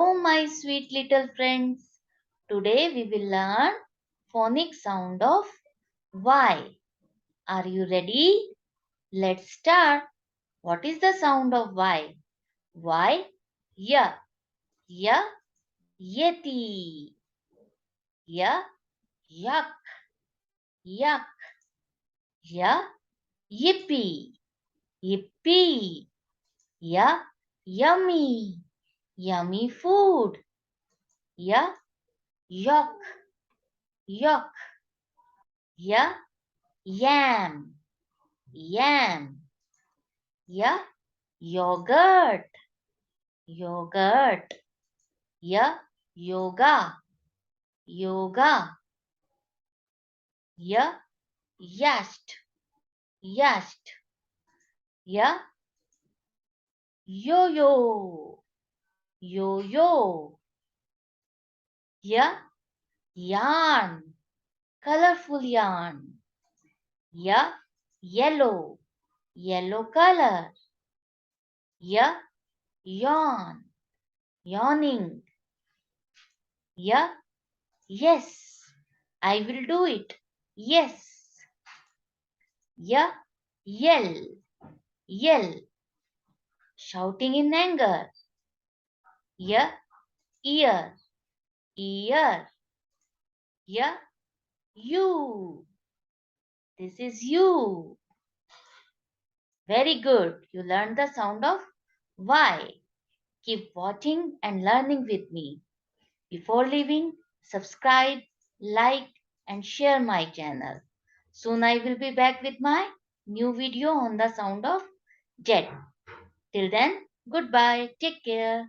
Oh, my sweet little friends. Today we will learn phonic sound of Y. Are you ready? Let's start. What is the sound of Y? Y, ya, ya, yeti. Ya, yak, yak, ya, yippee, yippee. Ya, yummy, yummy food. Ya, yuck, yuck. Ya, yam, yam. Ya, yogurt, yogurt. Ya, yoga, yoga. Ya, yast, yast. Ya, yo-yo, yo-yo. Ya, yarn, colorful yarn. Ya, yellow, yellow color. Ya, yawn, yawning. Ya, yes, I will do it. Yes. Ya, yell, yell, shouting in anger. Ya, ear, ear. Ya, you. This is you. Very good. You learned the sound of Y. Keep watching and learning with me. Before leaving, subscribe, like, and share my channel. Soon I will be back with my new video on the sound of Z. Till then, goodbye. Take care.